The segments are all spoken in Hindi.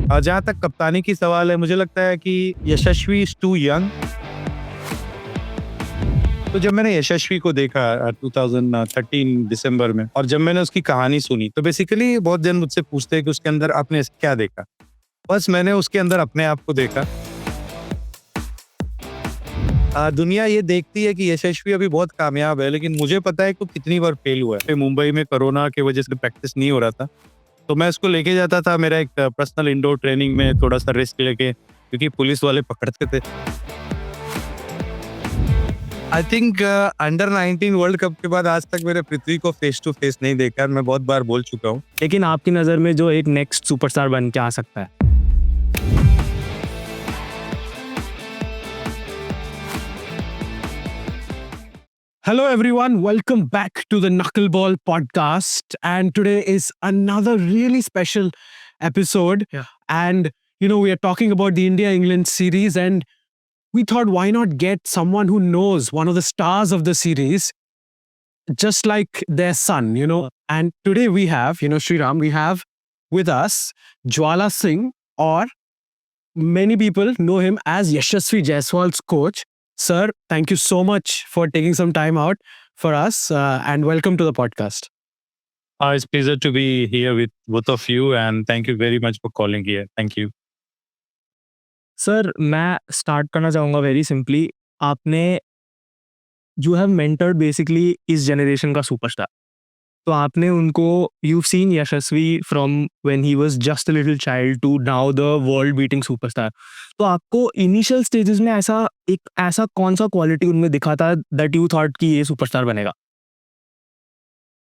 जहाँ तक कप्तानी की सवाल है, मुझे लगता है कि यशस्वी इज टू यंग। तो जब मैंने यशस्वी को देखा 2013 दिसंबर में, और जब मैंने उसकी कहानी सुनी, तो बेसिकली बहुत जन मुझसे पूछते हैं कि उसके अंदर आपने क्या देखा। बस मैंने उसके अंदर अपने आप को देखा। दुनिया ये देखती है कि यशस्वी अभी बहुत कामयाब है, लेकिन मुझे पता है कि वो कितनी बार फेल हुआ है। मुंबई में कोरोना की वजह से प्रैक्टिस नहीं हो रहा था, तो मैं उसको लेके जाता था मेरा एक पर्सनल इंडोर ट्रेनिंग में, थोड़ा सा रिस्क लेके, क्योंकि पुलिस वाले पकड़ते थे। आई थिंक अंडर 19 वर्ल्ड कप के बाद आज तक मैंने पृथ्वी को फेस टू फेस नहीं देखा। मैं बहुत बार बोल चुका हूँ। लेकिन आपकी नज़र में जो एक नेक्स्ट सुपरस्टार बन के आ सकता है? Hello, everyone. Welcome back to the Knuckleball podcast. And today is another really special episode. Yeah. And, we are talking about the India England series. And we thought, why not get someone who knows one of the stars of the series, just like their son, And today we have, Sriram, we have with us Jwala Singh, or many people know him as Yashasvi Jaiswal's coach. Sir, thank you so much for taking some time out for us and welcome to the podcast. It's a pleasure to be here with both of you, and thank you very much for calling here. Thank you. Sir, मैं स्टार्ट करना चाहूँगा वेरी सिंपली। आपने यू हैव मेंटर्ड बेसिकली इस जनरेशन का सुपरस्टार। तो आपने उनको, you've seen Yashasvi from when he was just a little child to now the world beating superstar. तो आपको इनिशियल स्टेजेस में ऐसा कौन सा क्वालिटी उनमें दिखा था दैट यू थॉट कि ये सुपरस्टार बनेगा?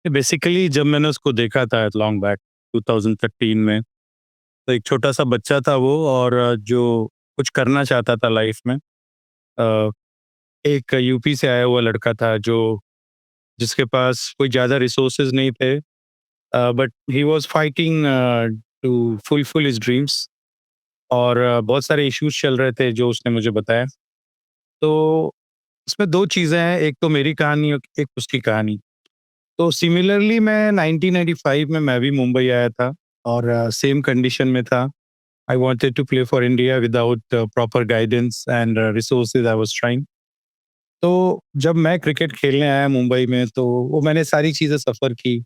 बेसिकली जब मैंने उसको देखा था लॉन्ग बैक 2013 में, तो एक छोटा सा बच्चा था वो, और जो कुछ करना चाहता था लाइफ में। अ, एक यूपी से आया हुआ लड़का था जो जिसके पास कोई ज़्यादा रिसोर्सेज नहीं थे, but he was fighting to fulfil his dreams. और बहुत सारे इश्यूज चल रहे थे जो उसने मुझे बताया। तो इसमें दो चीज़ें हैं, एक तो मेरी कहानी और एक उसकी कहानी। तो सिमिलरली मैं 1995 में मैं भी मुंबई आया था, और सेम कंडीशन में था। I wanted to play for India without proper guidance and resources I was trying. तो जब मैं क्रिकेट खेलने आया मुंबई में, तो वो मैंने सारी चीज़ें सफ़र की,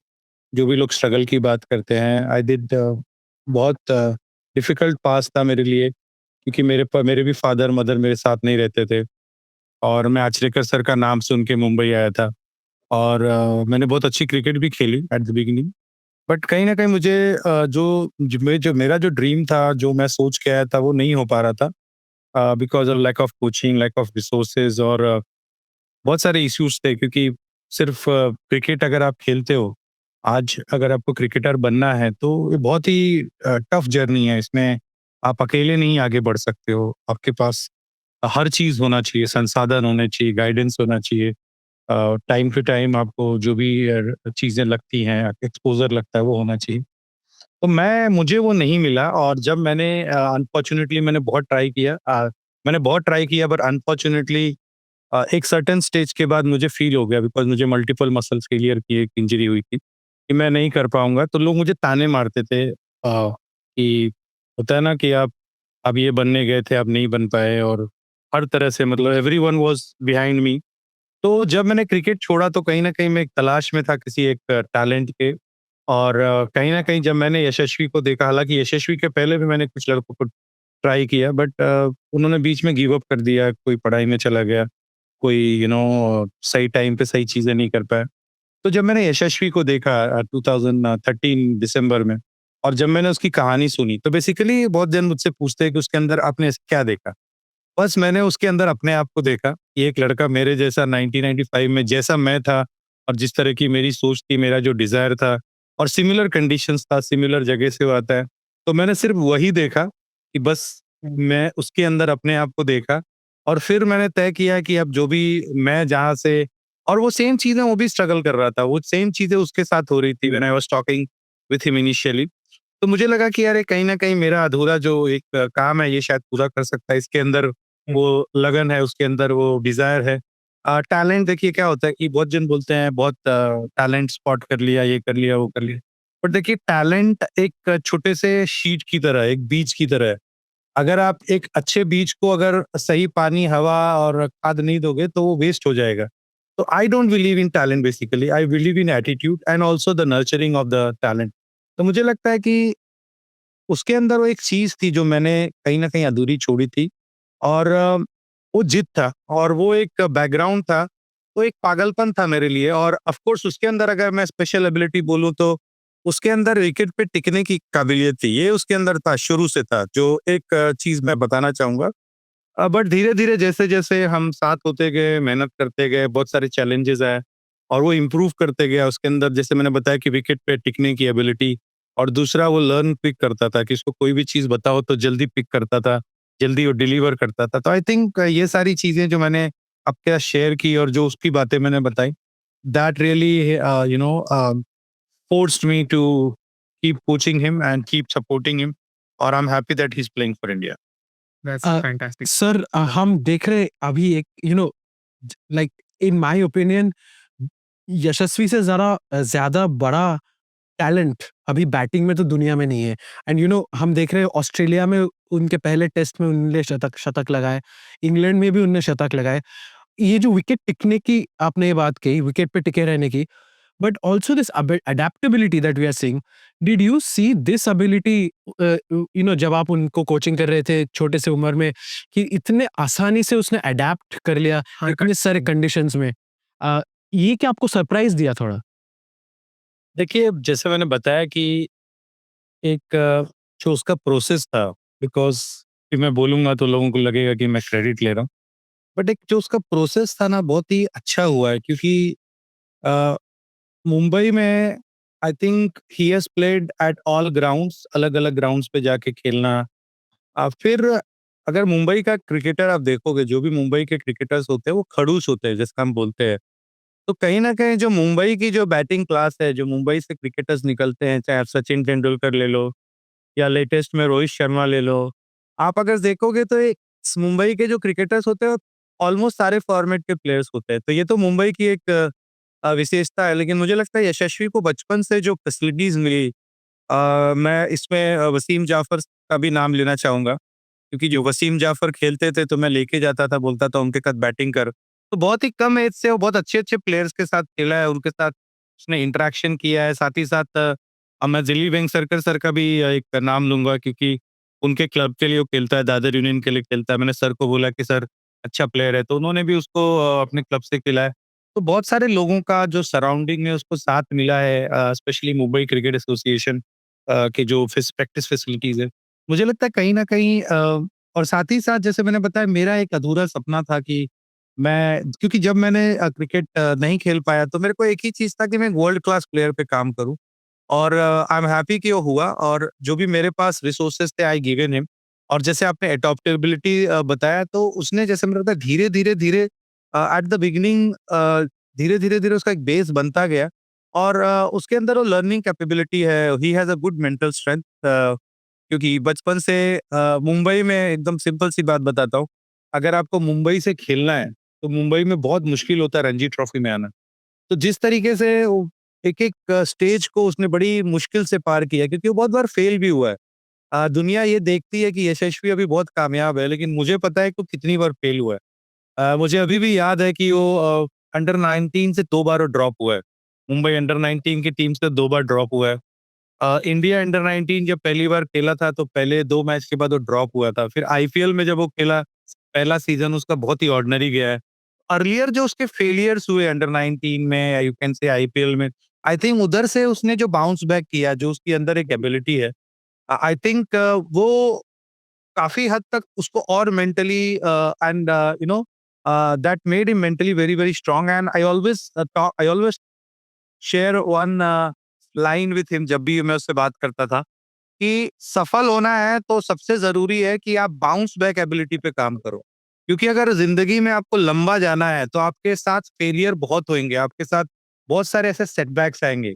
जो भी लोग स्ट्रगल की बात करते हैं। आई डिड बहुत डिफ़िकल्ट पास था मेरे लिए, क्योंकि मेरे भी फादर मदर मेरे साथ नहीं रहते थे, और मैं आचरेकर सर का नाम सुन के मुंबई आया था। और मैंने बहुत अच्छी क्रिकेट भी खेली एट द बिगिनिंग। बट कहीं न कहीं मुझे जो मेरा जो ड्रीम था, जो मैं सोच के आया था, वो नहीं हो पा रहा था, because of lack of coaching, lack of resources, और बहुत सारे इश्यूज़ थे। क्योंकि सिर्फ़ क्रिकेट अगर आप खेलते हो, आज अगर आपको क्रिकेटर बनना है, तो ये बहुत ही टफ़ जर्नी है। इसमें आप अकेले नहीं आगे बढ़ सकते हो। आपके पास हर चीज़ होना चाहिए, संसाधन होने चाहिए, गाइडेंस होना चाहिए। टाइम टू टाइम आपको जो भी चीज़ें लगती हैं, एक्सपोज़र लगता है, वो होना चाहिए। तो मुझे वो नहीं मिला, और जब मैंने अनफॉर्च्यूनेटली मैंने बहुत ट्राई किया, बट अनफॉर्च्यूनेटली एक सर्टेन स्टेज के बाद मुझे फ़ील हो गया, बिकॉज़ मुझे मल्टीपल मसल्स फेलियर की एक इंजरी हुई थी, कि मैं नहीं कर पाऊँगा। तो लोग मुझे ताने मारते थे, कि होता है ना कि आप ये बनने गए थे, आप नहीं बन पाए, और हर तरह से मतलब एवरीवन वाज़ बिहाइंड मी। तो जब मैंने क्रिकेट छोड़ा, तो कहीं न कहीं मैं एक तलाश में था किसी एक टैलेंट के। और कहीं न कहीं जब मैंने यशस्वी को देखा, हालाँकि यशस्वी के पहले भी मैंने कुछ लड़कों को ट्राई किया, बट उन्होंने बीच में गिव अप कर दिया, कोई पढ़ाई में चला गया, कोई सही टाइम पे सही चीज़ें नहीं कर पाया। तो जब मैंने यशस्वी को देखा 2013 दिसंबर में, और जब मैंने उसकी कहानी सुनी, तो बेसिकली बहुत जन मुझसे पूछते हैं कि उसके अंदर आपने क्या देखा? बस मैंने उसके अंदर अपने आप को देखा, कि एक लड़का मेरे जैसा 1995 में जैसा मैं था, और जिस तरह की मेरी सोच थी, मेरा जो डिज़ायर था, और सिमिलर कंडीशंस था, सिमिलर जगह से वो आता है। तो मैंने सिर्फ़ वही देखा, कि बस मैं उसके अंदर अपने आप को देखा, और फिर मैंने तय किया कि अब जो भी मैं जहाँ से, और वो सेम चीज़ें वो भी स्ट्रगल कर रहा था, वो सेम चीज़ें उसके साथ हो रही थी when I was talking with him initially. तो मुझे लगा कि यार, ये कहीं न कहीं मेरा अधूरा जो एक काम है, ये शायद पूरा कर सकता है। इसके अंदर वो लगन है, उसके अंदर वो डिज़ायर है। टैलेंट देखिए क्या होता है कि बहुत जन बोलते हैं, बहुत टैलेंट स्पॉट कर लिया, ये कर लिया, वो कर लिया। बट देखिए टैलेंट एक छोटे से शीट की तरह है, एक बीज की तरह है। अगर आप एक अच्छे बीज को अगर सही पानी, हवा और खाद नहीं दोगे तो वो वेस्ट हो जाएगा। तो I don't believe in talent basically, I believe in attitude and also the nurturing of the talent. तो मुझे लगता है कि उसके अंदर वो एक चीज़ थी जो मैंने कहीं न कहीं अधूरी छोड़ी थी और वो जिद था और वो एक बैकग्राउंड था, तो एक पागलपन था मेरे लिए और ऑफ कोर्स उसके अंदर अगर मैं स्पेशल एबिलिटी बोलूँ तो उसके अंदर विकेट पे टिकने की काबिलियत थी। ये उसके अंदर था, शुरू से था, जो एक चीज़ मैं बताना चाहूँगा। बट धीरे-धीरे जैसे-जैसे हम साथ होते गए, मेहनत करते गए, बहुत सारे चैलेंजेस आए और वो इम्प्रूव करते गया। उसके अंदर जैसे मैंने बताया कि विकेट पे टिकने की एबिलिटी और दूसरा वो लर्न पिक करता था कि इसको कोई भी चीज़ बताओ तो जल्दी पिक करता था, जल्दी वो डिलीवर करता था। तो आई थिंक ये सारी चीज़ें जो मैंने आपके साथ शेयर की और जो उसकी बातें मैंने बताई, that really forced me to keep coaching him and keep supporting him और I am happy that he is playing for India. That's Uh, fantastic. Sir हम देख रहे अभी एक लाइक इन माय ओपिनियन यशस्वी से ज्यादा बड़ा टैलेंट अभी बैटिंग में तो दुनिया में नहीं है। एंड हम देख रहे हैं ऑस्ट्रेलिया में उनके पहले टेस्ट में उन्होंने शतक शतक लगाए, इंग्लैंड में भी उन्होंने शतक लगाए। ये जो विकेट टिकने की आपने ये बात कही, विकेट पे टिके रहने की, but also this adaptability that we are seeing, did you see this ability जब आप उनको कोचिंग कर रहे थे छोटे से उम्र में कि इतने आसानी से उसने अडेप्ट कर लिया हर इतने सारे कंडीशंस में, ये क्या आपको सरप्राइज दिया थोड़ा? देखिए, जैसे मैंने बताया कि जो उसका प्रोसेस था, बिकॉज़ कि मैं बोलूँगा तो लोगों को लगेगा कि मैं क्रेडिट ले रहा हूँ। बट एक जो उसका प्रोसेस था ना बहुत ही अच्छा हुआ है क्योंकि अ, मुंबई में I think he has played at all grounds, अलग-अलग ग्राउंड्स पे जाके खेलना। फिर अगर मुंबई का क्रिकेटर आप देखोगे, जो भी मुंबई के क्रिकेटर्स होते हैं, वो खड़ूस होते हैं, जिसका हम बोलते हैं। तो कहीं न कहीं जो मुंबई की जो बैटिंग क्लास है, जो मुंबई से क्रिकेटर्स निकलते हैं, चाहे आप सचिन तेंदुलकर ले लो या लेटेस्ट में रोहित शर्मा ले लो। आप अगर देखोगे तो ये मुंबई के जो क्रिकेटर्स होते हैं, ऑलमोस्ट सारे फॉर्मेट के प्लेयर्स होते हैं। तो ये तो मुंबई की एक विशेषता है, लेकिन मुझे लगता है यशस्वी को बचपन से जो फैसिलिटीज़ मिली, मैं इसमें वसीम जाफर का भी नाम लेना चाहूँगा। क्योंकि जो वसीम जाफर खेलते थे तो मैं लेके जाता था, बोलता था उनके साथ बैटिंग कर। तो बहुत ही कम एज से वो बहुत अच्छे-अच्छे प्लेयर्स के साथ खेला है, उनके साथ उसने इंटरैक्शन किया है। साथ ही साथ मैं दिलीप वेंगसरकर सर का भी एक नाम लूँगा क्योंकि उनके क्लब के लिए वो खेलता है, दादर यूनियन के लिए खेलता है। मैंने सर को बोला कि सर अच्छा प्लेयर है, तो उन्होंने भी उसको अपने क्लब से खिलाया। तो बहुत सारे लोगों का जो सराउंडिंग में उसको साथ मिला है, स्पेशली मुंबई क्रिकेट एसोसिएशन के जो प्रैक्टिस फैसिलिटीज़ है। मुझे लगता है कहीं न कहीं और साथ ही साथ जैसे मैंने बताया मेरा एक अधूरा सपना था कि मैं क्योंकि जब मैंने क्रिकेट नहीं खेल पाया तो मेरे को एक ही चीज़ था कि मैं वर्ल्ड क्लास प्लेयर पे काम करूँ और आई एम हैप्पी कि वो हुआ और जो भी मेरे पास रिसोर्सेज़ थे आई गिवन हिम और जैसे आपने एडॉप्टेबिलिटी बताया तो उसने जैसे मैंने बताया धीरे-धीरे एट द बिगिनिंग धीरे-धीरे उसका एक बेस बनता गया और उसके अंदर वो लर्निंग कैपेबिलिटी है, he has a good mental strength क्योंकि बचपन से मुंबई में एकदम सिंपल सी बात बताता हूँ, अगर आपको मुंबई से खेलना है, तो मुंबई में बहुत मुश्किल होता है रणजी ट्रॉफी में आना। तो जिस तरीके से वो एक-एक स्टेज को उसने बड़ी मुश्किल से पार किया क्योंकि वो बहुत बार फेल भी हुआ है। दुनिया ये देखती है कि यशस्वी अभी बहुत कामयाब है, लेकिन मुझे पता है कि वो कितनी बार फेल हुआ है। मुझे अभी भी याद है कि वो अंडर 19 से 2 बार वो ड्रॉप हुआ है। मुंबई अंडर 19 की टीम से 2 बार ड्रॉप हुआ है। इंडिया अंडर 19 जब पहली बार खेला था तो पहले 2 मैच के बाद वो ड्रॉप हुआ था। फिर आईपीएल में जब वो खेला, पहला सीज़न उसका बहुत ही ऑर्डिनरी गया है। अर्लियर जो उसके फेलियर्स हुए अंडर 19 में या यू कैन से आईपीएल में, आई थिंक उधर से उसने जो बाउंस बैक किया, जो उसके अंदर एक एबिलिटी है, आई थिंक वो काफ़ी हद तक उसको और mentally and that made him mentally very, very strong and I always share one line with him जब भी मैं उससे बात करता था कि सफल होना है तो सबसे ज़रूरी है कि आप बाउंस बैक एबिलिटी पे काम करो। क्योंकि अगर ज़िंदगी में आपको लंबा जाना है तो आपके साथ फेलियर बहुत होंगे, आपके साथ बहुत सारे ऐसे सेटबैक्स आएँगे।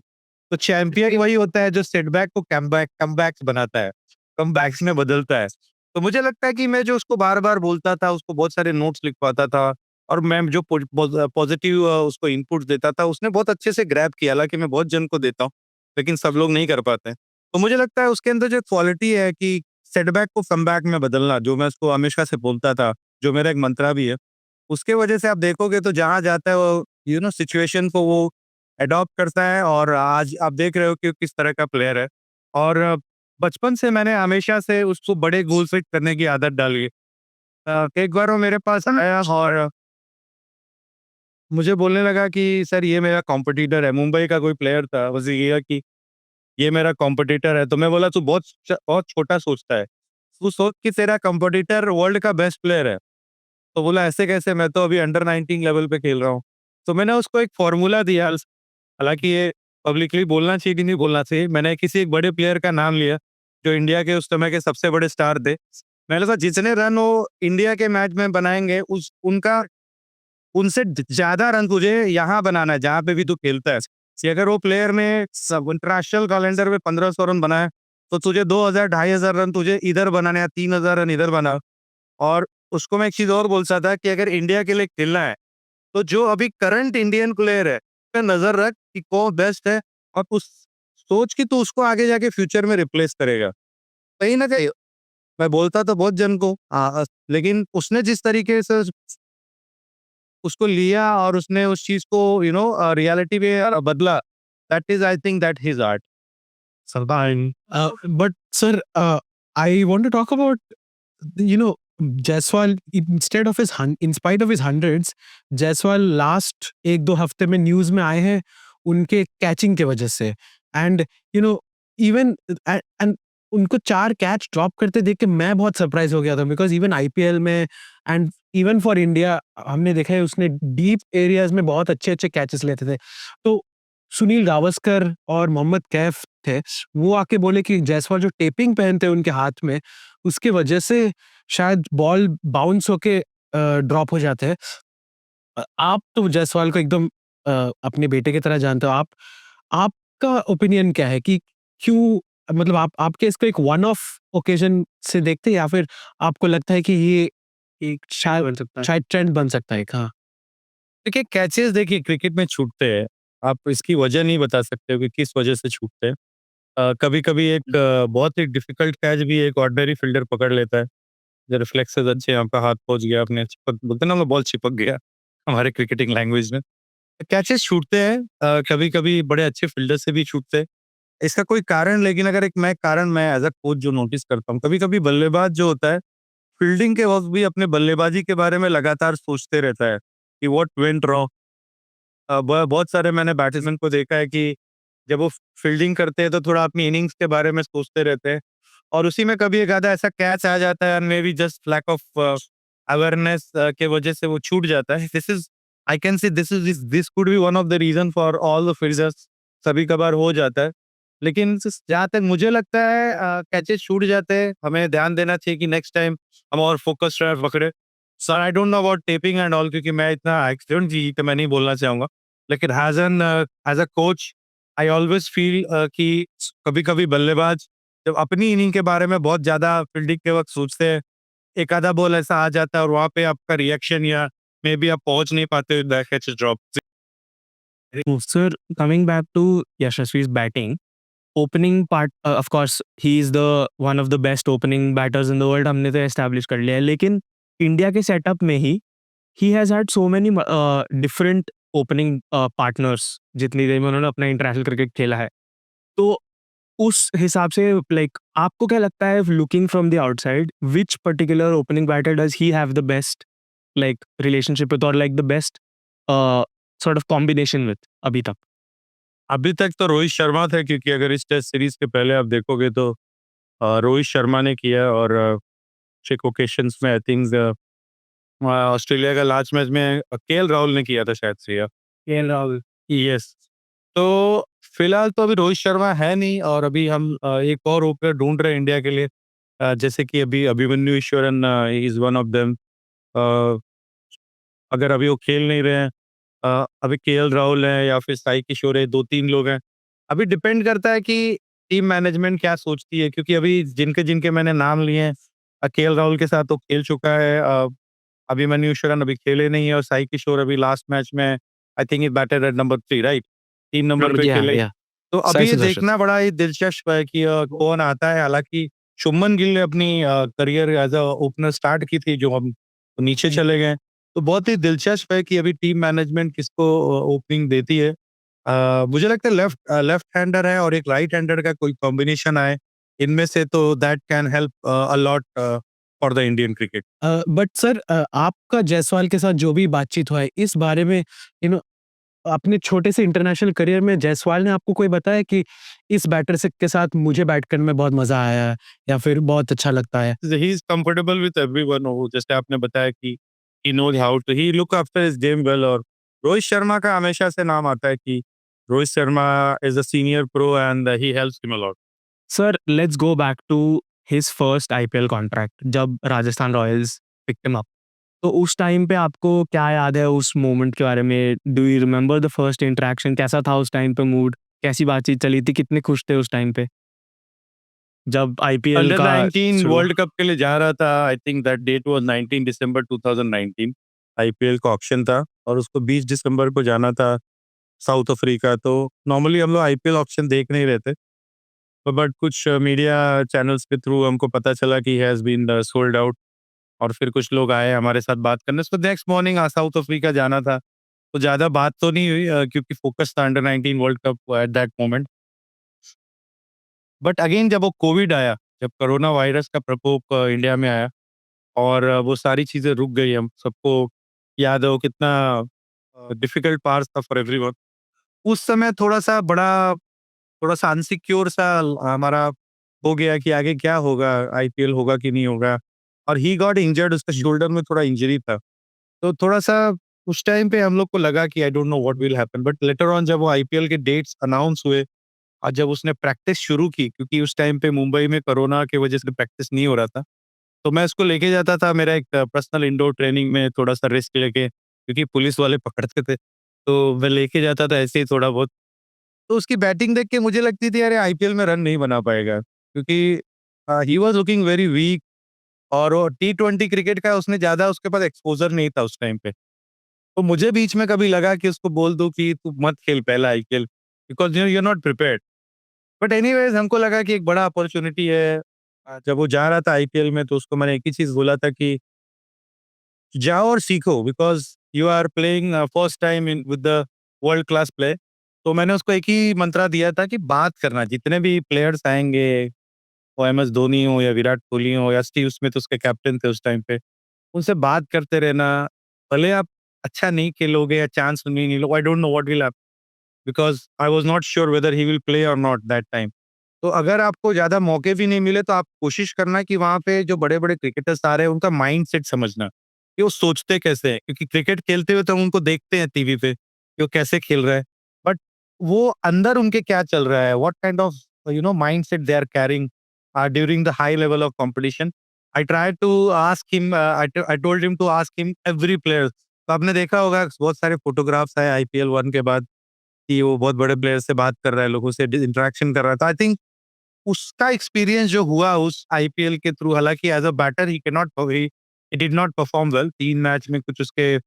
तो चैंपियन वही होता है जो सेटबैक को कमबैक्स बनाता है, कमबैक्स में बदलता है। तो मुझे लगता है कि मैं जो उसको बार-बार बोलता था, उसको बहुत सारे नोट्स लिखवाता था और मैं जो पॉजिटिव उसको इनपुट्स देता था, उसने बहुत अच्छे से ग्रैब किया। हालाँकि मैं बहुत जन को देता हूँ। लेकिन सब लोग नहीं कर पाते हैं। तो मुझे लगता है उसके अंदर जो क्वालिटी है कि सेटबैक को कमबैक में बदलना, जो मैं उसको हमेशा से बोलता था, जो मेरा एक मंत्रा भी है, उसके वजह से आप देखोगे तो जहाँ जाता है वो सिचुएशन को वो अडॉप्ट करता है और आज आप देख रहे हो कि वो किस तरह का प्लेयर है। और बचपन से मैंने हमेशा से उसको बड़े गोल सेट करने की आदत डाली है। एक बार वो मेरे पास आया और मुझे बोलने लगा कि सर ये मेरा कॉम्पिटिटर है, मुंबई का कोई प्लेयर था, बस ये कि ये मेरा कॉम्पिटिटर है। तो मैं बोला तू बहुत छोटा सोचता है। तू सोच कि तेरा कॉम्पिटिटर वर्ल्ड का बेस्ट प्लेयर है। तो बोला ऐसे कैसे, मैं तो अभी अंडर 19 लेवल पे खेल रहा हूँ। तो मैंने उसको एक फ़ॉर्मूला दिया, हालाँकि ये पब्लिकली बोलना चाहिए कि नहीं बोलना चाहिए। मैंने किसी एक बड़े प्लेयर का नाम लिया, जो इंडिया के उस समय के सबसे बड़े स्टार थे। मैंने कहा जितने रन वो इंडिया के मैच में बनाएँगे उस उनका उनसे ज़्यादा रन तुझे यहाँ बनाना है, जहाँ पे भी तू खेलता है। कि अगर वो प्लेयर ने सब इंटरनेशनल कैलेंडर में 1500 रन बनाए, तो तुझे 2000 2500 रन तुझे इधर बनाने हैं, 3000 रन इधर बना। और उसको मैं एक चीज़ और बोलता था कि अगर इंडिया के लिए खेलना है, तो जो अभी करंट इंडियन प्लेयर है, पे नज़र रख कि कौन बेस्ट है और उस सोच कि तू उसको आगे जाके फ्यूचर में रिप्लेस करेगा। कहीं न कहीं मैं बोलता तो बहुत जन को लेकिन उसने जिस तरीके से उसको लिया और उसने उस चीज़ को रियलिटी में बदला, that is I think that his art. Fine. But sir, I want to talk about, you know, Jaiswal. Instead of in spite of his hundreds, Jaiswal last एक दो हफ्ते में न्यूज में आए हैं उनके कैचिंग के वजह से. And you know even and उनको 4 कैच ड्रॉप करते देख के मैं बहुत सरप्राइज हो गया था, बिकॉज इवन आईपीएल में एंड इवन फॉर इंडिया हमने देखा है उसने डीप एरियाज में बहुत अच्छे अच्छे कैचेस लेते थे. तो सुनील गावस्कर और मोहम्मद कैफ थे, वो आके बोले कि जायसवाल जो टेपिंग पहनते हैं उनके हाथ में, उसकी वजह से शायद बॉल बाउंस होके ड्रॉप हो जाते हैं. आप तो जायसवाल को एकदम अपने बेटे की तरह जानते हो. आपका ओपिनियन क्या है कि क्यों, मतलब आपके इसको एक वन ऑफ ओकेजन से देखते हैं या फिर आपको लगता है कि ये एक शायद ट्रेंड बन सकता है? हाँ. देखिए कैचेज़ देखिए क्रिकेट में छूटते हैं, आप इसकी वजह नहीं बता सकते हो कि किस वजह से छूटते हैं। कभी-कभी एक बहुत ही डिफिकल्ट कैच भी एक ऑर्डिनरी फील्डर पकड़ लेता है। जो रिफ्लेक्सेस अच्छे हैं, आपका हाथ पहुँच गया, आपने चिपक बोलते हैं ना बॉल चिपक गया, हमारे क्रिकेटिंग लैंग्वेज में। कैचेज़ छूटते हैं कभी-कभी बड़े अच्छे फील्डर से भी छूटते हैं। इसका कोई कारण, लेकिन अगर एक मैं एज़ अ कोच जो नोटिस करता हूँ, कभी-कभी बल्लेबाज जो होता है, फील्डिंग के वक़्त भी अपने बल्लेबाजी के बारे में लगातार सोचते रहता है कि व्हाट वेंट रॉन्ग। बहुत सारे मैंने बैट्समैन को देखा है कि जब वो फील्डिंग करते हैं तो थोड़ा अपनी इनिंग्स के बारे में सोचते रहते हैं और उसी में कभी एक आधा ऐसा कैच आ जाता है, may be just lack of awareness के वजह से वो छूट जाता है. This is I can say this could be one of the reason for all the fielders. कभी कभार हो जाता है, लेकिन जहाँ तक मुझे लगता है कैचेस छूट जाते हैं, हमें ध्यान देना चाहिए कि नेक्स्ट टाइम हम और फोकस पकड़े. Sir I don't know about tapping and all, क्योंकि मैं इतना एक्सपीरियंस जी तो मैं नहीं बोलना चाहूंगा, लेकिन as a coach I always feel कि कभी-कभी बल्लेबाज जब अपनी इनिंग के बारे में बहुत ज़्यादा फील्डिंग के वक़्त सोचते हैं, एक आधा बॉल ऐसा आ जाता है और वहाँ पे आपका रिएक्शन या मे बी आप पहुँच नहीं पाते, that catch is drop. Sir, coming back to Yashasvi's batting, opening part, of course, he is the one of the best opening batters in the world. हमने तो establish कर लिया है, लेकिन इंडिया के सेटअप में ही he has had so many different opening partners जितनी देर में उन्होंने अपना इंटरनेशनल क्रिकेट खेला है. तो उस हिसाब से लाइक आपको क्या लगता है, looking from the outside, which particular opening batter does he have the best like relationship with, और like the best sort of combination with अभी तक? अभी तक तो रोहित शर्मा थे, क्योंकि अगर इस टेस्ट सीरीज़ के पहले आप देखोगे तो रोहित शर्मा ने किया और कुछ ओकेशंस में आई थिंक ऑस्ट्रेलिया का लास्ट मैच में केएल राहुल ने किया था शायद से, या केएल राहुल. यस. तो फिलहाल तो अभी रोहित शर्मा है नहीं और अभी हम एक और ओपनर ढूंढ रहे हैं इंडिया के लिए. जैसे कि अभी Abhimanyu Eswaran is one of them. अगर अभी वो खेल नहीं रहे हैं, अभी केएल राहुल है या फिर साई किशोर है, 2-3 लोग हैं. अभी डिपेंड करता है कि टीम मैनेजमेंट क्या सोचती है, क्योंकि अभी जिनके मैंने नाम लिए हैं, केएल राहुल के साथ तो खेल चुका है, अभिमन्यु ईश्वरन अभी खेले नहीं है और साई किशोर अभी लास्ट मैच में I think is batter at number 3, right? 3 number पे या खेले. या तो अभी सही ये suggestion. देखना बड़ा ही दिलचस्प है कि कौन आता है। हालाँकि शुभमन गिल ने अपनी career as a opener start की थी, जो हम नीचे चले गए। तो बहुत ही दिलचस्प है कि अभी टीम मैनेजमेंट किसको ओपनिंग देती है। मुझे लगता है लेफ्ट हैंडर है और एक राइट हैंडर का कोई कॉम्बिनेशन आए इनमें से, तो that can help a lot for the Indian cricket. But sir, आपका जायसवाल के साथ जो भी बातचीत हुआ है, इस बारे में यू नो अपने छोटे से इंटरनेशनल करियर में जायसवाल ने आपको कोई बताया कि इस बैटर से के साथ मुझे बैट करने में बहुत मज़ा आया है या फिर बहुत अच्छा लगता है? He is comfortable with everyone. वो जैसे आपने बताया कि he knows how to he look after his game well. और रोहित शर्मा का हमेशा से नाम आता है कि Rohit Sharma is a senior pro and he helps him a lot. Sir, let's go back to his first IPL contract जब Rajasthan Royals picked him up. तो उस टाइम पे आपको क्या याद है उस मोमेंट के बारे में? Do you remember the first interaction? कैसा था उस टाइम पे मूड? कैसी बातचीत चली थी? कितने खुश थे उस टाइम पे? जब आईपीएल अंडर का 19 शुरू वर्ल्ड कप के लिए जा रहा था। I think that date was 19 December 2019। IPL का ऑक्शन था और उसको 20 दिसंबर को जाना था साउथ अफ्रीका। तो नॉर्मली हम लोग आईपीएल ऑक्शन देख नहीं रहे थे। बट कुछ मीडिया चैनल्स के थ्रू हमको पता चला कि हैज़ बीन सोल्ड आउट। और फिर कुछ लोग आए हमारे साथ बात करने। उसको नेक्स्ट मॉर्निंग साउथ अफ्रीका जाना था। तो ज़्यादा बात तो नहीं हुई क्योंकि फोकस था under 19 world cup at that moment. But again जब वो कोविड आया, जब कोरोना वायरस का प्रकोप इंडिया में आया और वो सारी चीज़ें रुक गई। हम सबको याद है वो कितना डिफिकल्ट पास था फॉर एवरीवन। उस समय थोड़ा-सा अनसिक्योर सा हमारा हो गया कि आगे क्या होगा, आईपीएल होगा कि नहीं होगा। और ही गॉट इंजर्ड, उसका शोल्डर में थोड़ा इंजरी था। तो थोड़ा-सा उस टाइम पे हम लोग को लगा कि आई don't know what will happen. But later on जब वो आईपीएल के डेट्स अनाउंस हुए और जब उसने प्रैक्टिस शुरू की, क्योंकि उस टाइम पे मुंबई में कोरोना की वजह से प्रैक्टिस नहीं हो रहा था। तो मैं उसको लेके जाता था मेरा एक पर्सनल इंडोर ट्रेनिंग में, थोड़ा-सा रिस्क लेके, क्योंकि पुलिस वाले पकड़ते थे। तो मैं लेके जाता था ऐसे ही थोड़ा बहुत। तो उसकी बैटिंग देख के मुझे लगती थी अरे आईपीएल में रन नहीं बना पाएगा, क्योंकि he was looking very weak. और वो टी20 क्रिकेट का उसने ज़्यादा उसके पास एक्सपोज़र नहीं था उस टाइम पे। तो मुझे बीच में कभी लगा कि उसको बोल दूँ कि तू मत खेल पहला IPL, because you are not prepared. But anyways हमको लगा कि एक बड़ा अपॉर्च्युनिटी है। जब वो जा रहा था आईपीएल में तो उसको मैंने एक ही चीज़ बोला था कि जाओ और सीखो, because you are playing first time in with the world class play. तो मैंने उसको एक ही मंत्रा दिया था कि बात करना, जितने भी प्लेयर्स आएँगे, वो एमएस धोनी हो या विराट कोहली हो या स्टीव स्मिथ उसके कैप्टन थे उस टाइम पे, उनसे बात करते रहना। भले आप अच्छा नहीं खेलोगे या चांस नहीं लो, I don't know what will happen, because I was not sure whether he will play or not that time. तो अगर आपको ज़्यादा मौके भी नहीं मिले तो आप कोशिश करना कि वहाँ पे जो बड़े-बड़े क्रिकेटर्स आ रहे हैं उनका माइंडसेट समझना, कि वो सोचते कैसे हैं? क्योंकि क्रिकेट खेलते हुए तो हम उनको देखते हैं टीवी पे, कि वो कैसे खेल रहे हैं। बट वो अंदर उनके क्या चल रहा है? What kind of mindset they are carrying during the high level of competition. I tried to ask him I told him to ask him every player. तो आपने देखा होगा बहुत सारे फोटोग्राफ्स आए आईपीएल 1 के बाद कि वो बहुत बड़े प्लेयर से बात कर रहा है, लोगों से इंटरेक्शन कर रहा था। आई थिंक उसका एक्सपीरियंस जो हुआ उस आईपीएल के थ्रू, हालाँकि as a batter he did not perform well. 3 match में कुछ उसके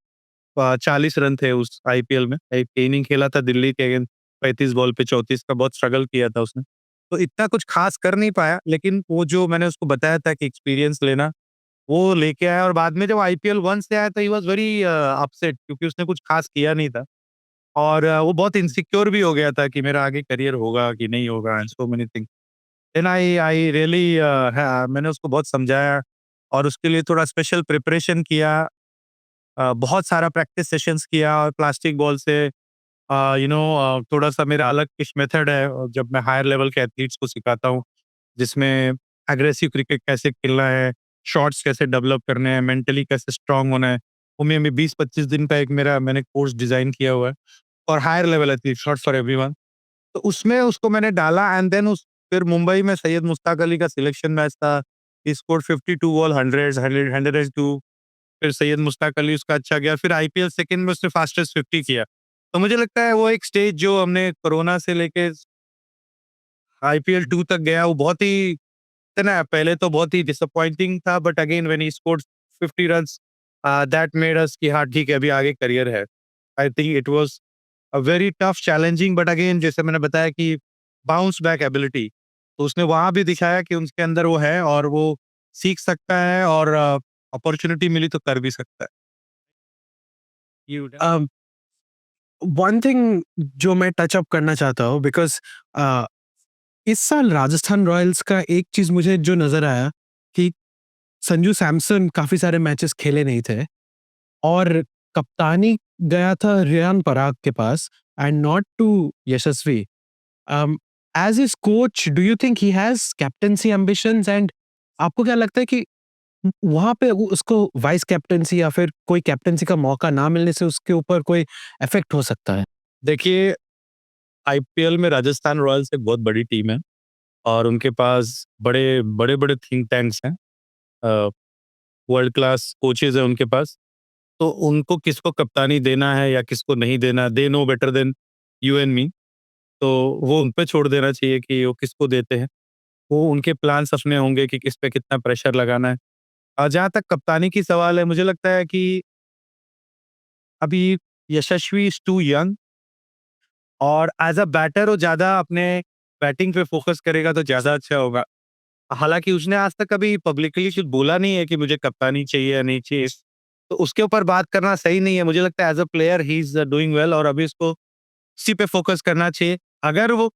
40 रन थे उस आईपीएल में। एक इनिंग खेला था दिल्ली के अगेंस्ट, 35 बॉल पे 34 का, बहुत स्ट्रगल किया था उसने। तो इतना कुछ ख़ास कर नहीं पाया, लेकिन वो जो मैंने उसको बताया था कि एक्सपीरियंस लेना, वो लेके आया। और बाद में जब आईपीएल 1 से आया तो ही वाज़ वेरी अपसेट, क्योंकि उसने कुछ ख़ास किया नहीं था। और वो बहुत इनसिक्योर भी हो गया था कि मेरा आगे करियर होगा कि नहीं होगा, and so many things. Then I I really मैंने उसको बहुत समझाया और उसके लिए थोड़ा स्पेशल प्रिपरेशन किया। बहुत सारा प्रैक्टिस सेशंस किया और प्लास्टिक बॉल से थोड़ा-सा मेरा अलग कुछ मेथड है जब मैं हायर लेवल के एथलीट्स को सिखाता हूँ, जिसमें एग्रेसिव क्रिकेट कैसे खेलना है, शॉट्स कैसे डेवलप करने हैं, मेंटली कैसे स्ट्रॉन्ग होना है। वो मैं 20-25 दिन का एक मैंने कोर्स डिज़ाइन किया हुआ है और higher level athlete, not for everyone. तो उसमें उसको मैंने डाला एंड देन उस फिर मुंबई में सैयद मुश्ताक अली का सिलेक्शन मैच था। ही स्कोर्ड 52 बॉल 100 फिर सैयद मुश्ताक अली उसका अच्छा गया। फिर आईपीएल सेकंड में उसने फास्टेस्ट 50 किया। तो मुझे लगता है वो एक स्टेज जो हमने कोरोना से लेके आईपीएल 2 तक गया, वो बहुत ही ना पहले तो बहुत ही डिसअपॉइंटिंग था, but again when he scored 50 runs that made us कि हाँ ठीक है, अभी आगे करियर है। I think it was a very tough challenging, but again जैसे मैंने बताया कि बाउंस बैक एबिलिटी, तो उसने वहाँ भी दिखाया कि उसके अंदर वो है और वो सीख सकता है और अपॉर्चुनिटी मिली तो कर भी सकता है। Um, वन थिंग जो मैं टच अप करना चाहता हूँ बिकॉज इस साल राजस्थान रॉयल्स का एक चीज मुझे जो नजर आया कि संजू सैमसन काफी सारे मैचेस खेले नहीं थे और कप्तानी गया था रियान पराग के पास and not to Yashasvi. As his coach do you think he has captaincy ambitions and आपको क्या लगता है कि वहां पे उसको वाइस कैप्टेंसी या फिर कोई कैप्टेंसी का मौका ना मिलने से उसके ऊपर कोई इफेक्ट हो सकता है? देखिए, आईपीएल में राजस्थान रॉयल्स एक बहुत बड़ी टीम है और उनके पास बड़े-बड़े थिंक टैंक्स हैं। वर्ल्ड क्लास कोचेज़ हैं उनके पास। तो उनको किसको कप्तानी देना है या किसको नहीं देना, they know better than you and me. तो वो उन पे छोड़ देना चाहिए कि वो किसको देते हैं। वो उनके प्लान्स अपने होंगे कि किस पे कितना प्रेशर लगाना है। जहाँ तक कप्तानी की सवाल है, मुझे लगता है कि अभी यशस्वी इज़ टू यंग और एज़ अ बैटर वो ज़्यादा अपने बैटिंग पे फ़ोकस करेगा तो ज़्यादा अच्छा होगा। हालाँकि उसने आज तक कभी पब्लिकली कुछ बोला नहीं है कि मुझे कप्तानी चाहिए या नहीं चाहिए। तो उसके ऊपर बात करना सही नहीं है। मुझे लगता है as a player he is doing well और अभी उसको उसी पे फ़ोकस करना चाहिए। अगर वो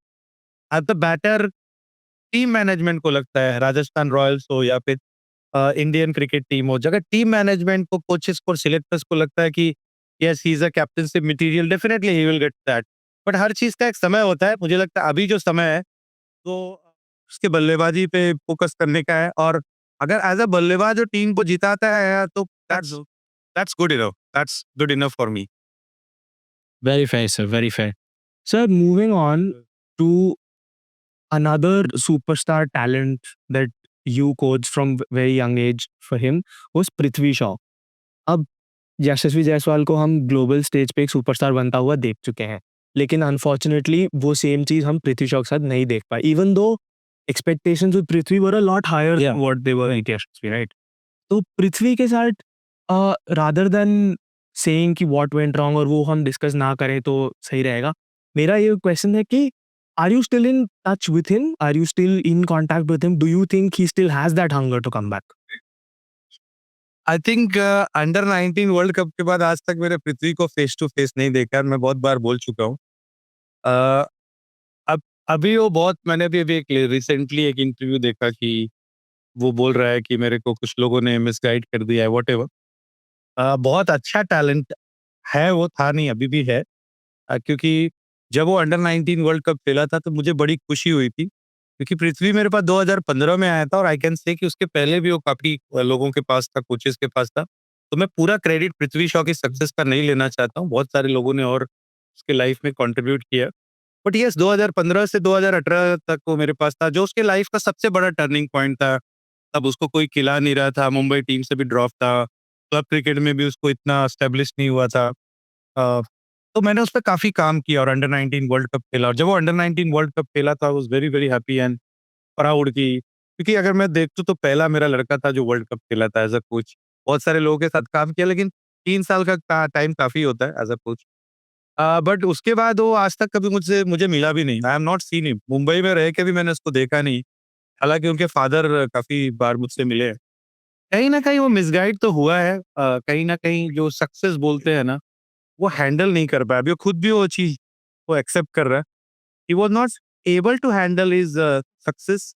as a batter team management को लगता है, राजस्थान रॉयल्स हो या फिर इंडियन क्रिकेट टीम हो, अगर टीम मैनेजमेंट को, कोचेस को, सिलेक्टर्स को लगता है कि yes he is a captaincy material, definitely he will get that. But हर चीज़ का एक समय होता है। मुझे लगता है अभी जो समय है तो उसके बल्लेबाजी पे फ़ोकस करने का है और अगर एज़ अ बल्लेबाज वो टीम को जिताता है तो that's good enough, that's good enough for me. Very fair, sir. Very fair. Sir, moving on to another superstar talent that you coached from very young age for him was Prithvi Shaw. अब यशस्वी जायसवाल को हम ग्लोबल स्टेज पे एक सुपरस्टार बनता हुआ देख चुके हैं, लेकिन अनफॉर्चुनेटली वो सेम चीज़ हम पृथ्वी शॉ के साथ नहीं देख पाए, even though expectations with Prithvi were a lot higher Yeah. What they were with Yashasvi, right? तो पृथ्वी के साथ रादर देन सेइंग कि व्हाट वेंट रॉन्ग और वो हम डिस्कस ना करें तो सही रहेगा। मेरा ये क्वेश्चन है कि are you still in touch with him? Are you still in contact with him? Do you think he still has that hunger to come back? I think under 19 world cup के बाद आज तक मैंने पृथ्वी को फेस टू फेस नहीं देखा है। मैं बहुत बार बोल चुका हूँ। अ, अब अभी वो बहुत मैंने अभी एक रिसेंटली एक इंटरव्यू देखा कि वो बोल रहा है कि मेरे को कुछ लोगों ने मिसगाइड कर दिया है, व्हाटएवर। बहुत अच्छा टैलेंट है वो, था नहीं अभी भी है। क्योंकि जब वो अंडर 19 वर्ल्ड कप खेला था तो मुझे बड़ी खुशी हुई थी क्योंकि पृथ्वी मेरे पास 2015 में आया था और आई कैन से कि उसके पहले भी वो काफी लोगों के पास था, कोचेस के पास था। तो मैं पूरा क्रेडिट पृथ्वी शॉ की सक्सेस का नहीं लेना चाहता हूँ, बहुत सारे लोगों ने और उसके लाइफ में कंट्रीब्यूट किया। बट यस, 2015 से 2018 तक वो मेरे पास था, जो उसके लाइफ का सबसे बड़ा टर्निंग पॉइंट था। तब उसको कोई खिला नहीं रहा था, मुंबई टीम से भी ड्रॉप था, क्लब क्रिकेट में भी उसको इतना एस्टेब्लिश नहीं हुआ था। अ, तो मैंने उस पे काफ़ी काम किया और अंडर 19 वर्ल्ड कप खेला और जब वो अंडर 19 वर्ल्ड कप खेला था, I was very, very happy and proud कि क्योंकि अगर मैं देखूँ तो पहला मेरा लड़का था जो वर्ल्ड कप खेला था एज़ अ कोच। बहुत सारे लोगों के साथ काम किया लेकिन 3 साल का टाइम काफ़ी होता है एज़ अ कोच। बट उसके बाद वो आज तक कभी मुझसे मुझे मिला भी नहीं। I am not seen him. Mumbai में रह के भी मैंने उसको देखा नहीं। हालाँकि उनके फादर काफ़ी बार मुझसे मिले हैं। कहीं न कहीं वो मिसगाइड तो हुआ है। कहीं न कहीं जो सक्सेस बोलते हैं ना, वो हैंडल नहीं कर पाया। अभी वो खुद भी वो चीज़ को एक्सेप्ट कर रहा है। He was not able to handle his success.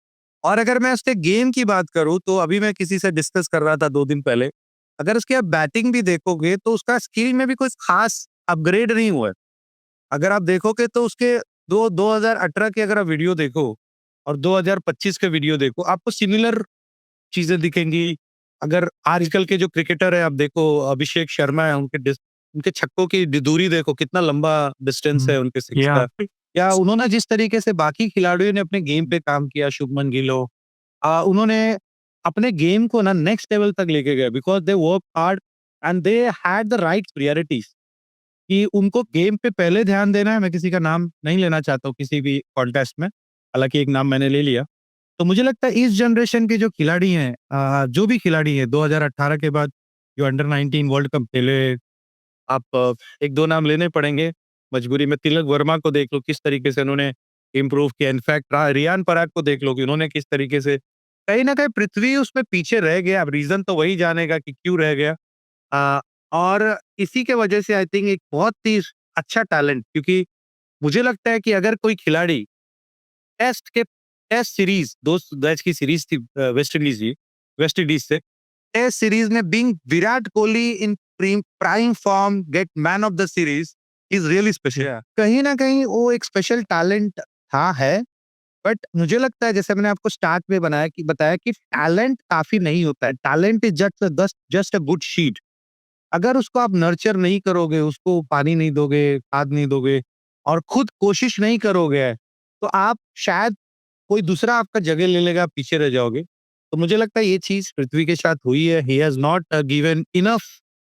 और अगर मैं उसके गेम की बात करूँ, तो अभी मैं किसी से डिस्कस कर रहा था 2 दिन पहले। अगर उसकी आप बैटिंग भी देखोगे, तो उसका स्किल में भी कुछ खास अपग्रेड नहीं हुआ है। अगर आप देखोगे तो उसके दो 2018 की अगर आप वीडियो देखो और 2025 के वीडियो देखो, आपको सिमिलर चीज़ें दिखेंगी। अगर आजकल के जो क्रिकेटर हैं आप देखो, अभिषेक शर्मा है, उनके छक्कों की दूरी देखो, कितना लंबा डिस्टेंस है उनके सिक्स या का। या उन्होंने जिस तरीके से बाकी खिलाड़ियों ने अपने गेम पे काम किया, शुभमन गिल हो, उन्होंने अपने गेम को ना नेक्स्ट लेवल तक लेके गए because they work hard and they had the right priorities कि उनको गेम पे पहले ध्यान देना है। मैं किसी का नाम नहीं लेना चाहता हूँ किसी भी कॉन्टेस्ट में, हालाँकि एक नाम मैंने ले लिया। तो मुझे लगता है इस जनरेशन के जो खिलाड़ी हैं, जो भी खिलाड़ी हैं 2018 के बाद जो अंडर 19 वर्ल्ड कप खेले, आप 1-2 नाम लेने पड़ेंगे मजबूरी में। तिलक वर्मा को देख लो, किस तरीके से उन्होंने इम्प्रूव किया। इनफैक्ट रियान पराग को देख लो कि उन्होंने किस तरीके से कहीं ना कहीं पृथ्वी उसमें पीछे रह गया। अब रीजन तो वही जानेगा कि क्यों रह गया। अ, और इसी के वजह से आई थिंक एक बहुत ही अच्छा टैलेंट, क्योंकि मुझे लगता है कि अगर कोई खिलाड़ी टेस्ट सीरीज, दो मैच की सीरीज थी वेस्ट इंडीज से, टेस्ट सीरीज में being Virat Kohli in prime form get man of the series is really special. कहीं ना कहीं वो एक स्पेशल टैलेंट था है। बट मुझे लगता है जैसे मैंने आपको स्टार्ट में बताया कि टैलेंट काफी नहीं होता है। Talent is just a good sheet. अगर उसको आप नर्चर नहीं करोगे, उसको पानी नहीं दोगे, खाद नहीं दोगे और खुद कोशिश नहीं करोगे, तो आप शायद कोई दूसरा आपका जगह ले लेगा, आप पीछे रह जाओगे। तो मुझे लगता है ये चीज पृथ्वी के साथ हुई है। He has not given enough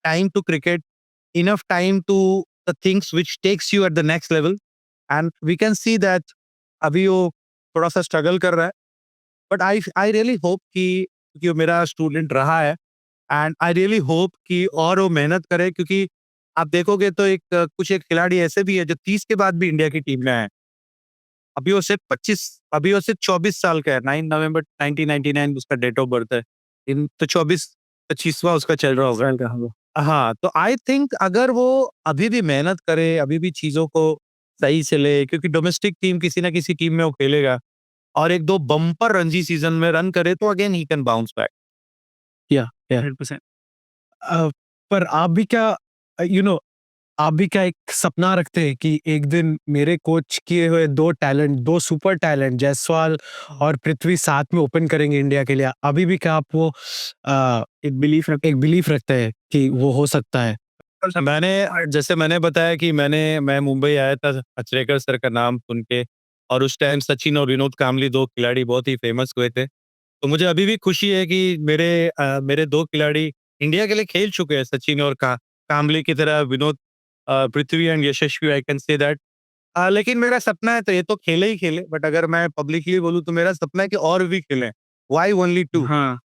time to cricket, enough time to the things which takes you at the next level, and we can see that अभी वो थोड़ा सा स्ट्रगल कर रहा है। But I I really hope कि वो मेरा स्टूडेंट रहा है, एंड आई रियली होप कि और वो मेहनत करे, क्योंकि आप देखोगे तो कुछ एक खिलाड़ी ऐसे भी है जो 30 के बाद भी इंडिया की टीम में है। अभी वो सिर्फ 24 साल का है। 9 नवंबर 1999 उसका डेट ऑफ बर्थ है। इन तो 24-25वां उसका चल रहा होगा। हाँ, तो आई थिंक अगर वो अभी भी मेहनत करे, अभी भी चीजों को सही से ले, क्योंकि डोमेस्टिक टीम किसी ना किसी टीम में वो खेलेगा और एक दो बम्पर रणजी सीजन में रन करे तो again he can bounce back. या 100%। पर आप भी क्या, यू नो, आप भी क्या एक सपना रखते हैं कि एक दिन मेरे कोच किए हुए दो टैलेंट, दो सुपर टैलेंट जायसवाल और पृथ्वी साथ में ओपन करेंगे इंडिया के लिए? अभी भी क्या आप वो एक बिलीफ रखते हैं कि वो हो सकता है? मैंने बताया कि मैं मुंबई आया था अचरेकर सर का नाम सुन के, और उस टाइम सचिन और विनोद काम्बली दो खिलाड़ी बहुत ही फेमस हुए थे। तो मुझे अभी भी खुशी है कि मेरे दो खिलाड़ी इंडिया के लिए खेल चुके हैं, सचिन और काम्बली की तरह Vinod, Prithvi and Yashasvi, I can say that. लेकिन मेरा सपना है तो ये तो खेले ही खेले, बट अगर मैं पब्लिकली बोलूँ तो मेरा सपना है कि और भी खेलें। Why only 2? हाँ,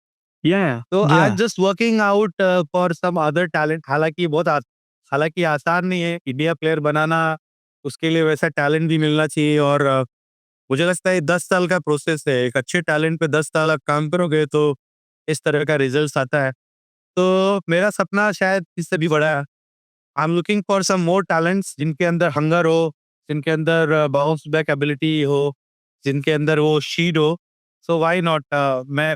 या तो आई या just working out for some other talent. हालांकि आसान नहीं है इंडिया प्लेयर बनाना, उसके लिए वैसा टैलेंट भी मिलना चाहिए। और मुझे लगता है 10 साल का प्रोसेस है। एक अच्छे टैलेंट पे 10 साल आप काम करोगे तो इस तरह का रिजल्ट आता है। तो मेरा सपना शायद इससे भी बड़ा है। I am looking for some more talents जिनके अंदर हंगर हो, जिनके अंदर बाउंस बैक एबिलिटी हो, जिनके अंदर वो शीड हो। So why not? मैं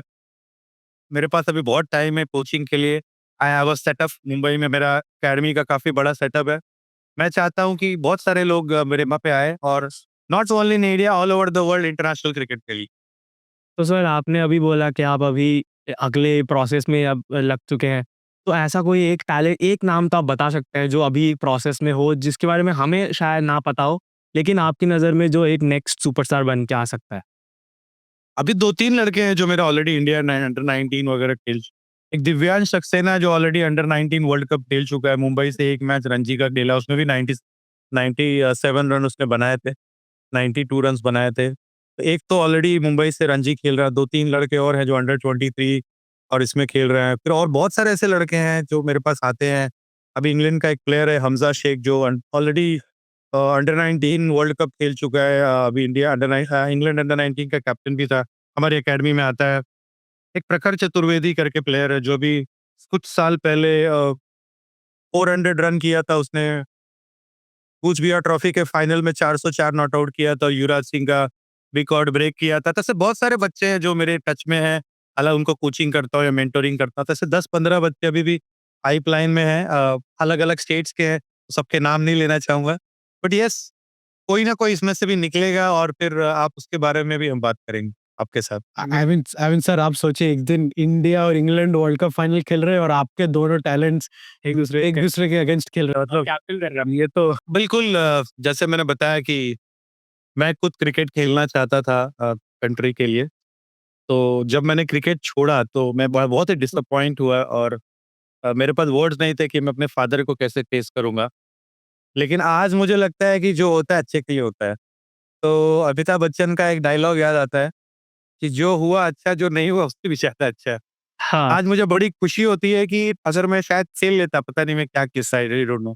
मेरे पास अभी बहुत टाइम है कोचिंग के लिए। I have a setup Mumbai में, मेरा अकेडमी का काफ़ी बड़ा सेटअप है। मैं चाहता हूँ कि बहुत सारे लोग मेरे वहाँ पे आए, और not only in India, all over the world international cricket के लिए। तो सर आपने अभी बोला कि आप अभी अगले प्रोसेस में अब लग चुके हैं। तो ऐसा कोई एक नाम तो आप बता सकते हैं जो अभी प्रोसेस में हो, जिसके बारे में हमें शायद ना पता हो, लेकिन आपकी नज़र में जो एक नेक्स्ट सुपरस्टार बन के आ सकता है? अभी 2-3 लड़के हैं जो मेरे ऑलरेडी इंडिया अंडर 19 वगैरह एक दिव्यांश सक्सेना जो ऑलरेडी अंडर 19 वर्ल्ड कप खेल चुका है। मुंबई से एक मैच रणजी का खेला, उसमें भी 97 रन उसने बनाए थे, 92 रन्स बनाए थे। तो एक तो ऑलरेडी मुंबई से रणजी खेल रहा है, 2-3 लड़के और हैं जो अंडर 23 और इसमें खेल रहे हैं। फिर और बहुत सारे ऐसे लड़के हैं जो मेरे पास आते हैं। अभी इंग्लैंड का एक प्लेयर है हमजा शेख जो ऑलरेडी अंडर 19 वर्ल्ड कप खेल चुका है। अभी इंग्लैंड अंडर 19 का कैप्टन भी था, हमारी अकेडमी में आता है। एक प्रखर चतुर्वेदी करके प्लेयर है जो भी कुछ साल पहले 400 रन किया था उसने। कूचबिहार ट्रॉफी के फाइनल में 404 नॉट आउट किया था, युवराज सिंह का रिकॉर्ड ब्रेक किया था। तो ऐसे बहुत सारे बच्चे हैं जो मेरे टच में हैं, हालांकि उनको कोचिंग करता हूँ या मेंटोरिंग करता हूँ। तो ऐसे 10-15 बच्चे अभी भी पाइपलाइन में हैं, अलग अलग स्टेट्स के हैं, सबके नाम नहीं लेना चाहूंगा। बट यस, कोई ना कोई इसमें से भी निकलेगा, और फिर आप उसके बारे में भी हम बात करेंगे आपके साथ। आई मीन सर, आप सोचिए एक दिन इंडिया और इंग्लैंड वर्ल्ड कप फाइनल खेल रहे हैं और आपके दोनों टैलेंट्स एक दूसरे के अगेंस्ट खेल रहे हैं। मतलब कैप्टन कर रहा है। ये तो बिल्कुल, जैसे मैंने बताया कि मैं खुद क्रिकेट खेलना चाहता था कंट्री के लिए। तो जब मैंने क्रिकेट छोड़ा तो मैं बहुत ही डिसअपॉइंट हुआ, और मेरे पास वर्ड्स नहीं थे कि मैं अपने फादर को कैसे फेस करूंगा। लेकिन आज मुझे लगता है कि जो होता है अच्छे के लिए होता है। तो अमिताभ बच्चन का एक डायलॉग याद आता है कि जो हुआ अच्छा, जो नहीं हुआ उससे भी ज्यादा अच्छा है। हाँ, आज मुझे बड़ी खुशी होती है कि अगर मैं शायद खेल लेता, पता नहीं मैं क्या किस्सा है, डोंट नो,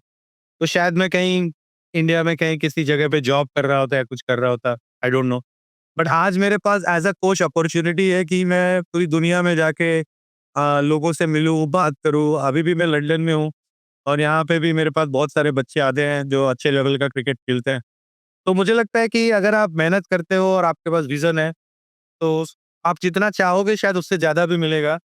तो शायद मैं कहीं इंडिया में कहीं किसी जगह पे जॉब कर रहा होता या कुछ कर रहा होता। आई डोंट नो। बट आज मेरे पास एज अ कोच अपॉर्चुनिटी है कि मैं पूरी दुनिया में जाके लोगों से मिलूं, बात करूं। अभी भी मैं लंदन में हूँ और यहाँ पे भी मेरे पास बहुत सारे बच्चे आते हैं जो अच्छे लेवल का क्रिकेट खेलते हैं। तो मुझे लगता है कि अगर आप मेहनत करते हो और आपके पास विजन है, तो आप जितना चाहोगे शायद उससे ज़्यादा भी मिलेगा।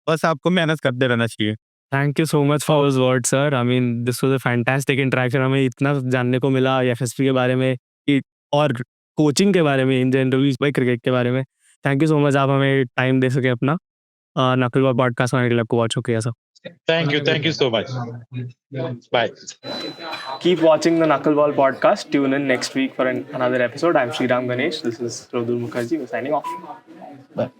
बस आपको मेहनत करते रहना चाहिए। Thank you so much for this word sir. I mean this was a fantastic interaction. हमें इतना जानने को मिला एफएसपी के बारे में कि और कोचिंग के बारे में इन जनरल भाई क्रिकेट के बारे में। थैंक यू सो मच आप हमें टाइम दे सके अपना। नकलबॉल पॉडकास्ट आने के लिए आपको बहुत शुक्रिया sir. Thank you so much. Bye. Keep watching the Knuckleball podcast. Tune in next week for another episode. I'm Sriram Ganesh. This is Pradul Mukherjee. We're signing off. Bye.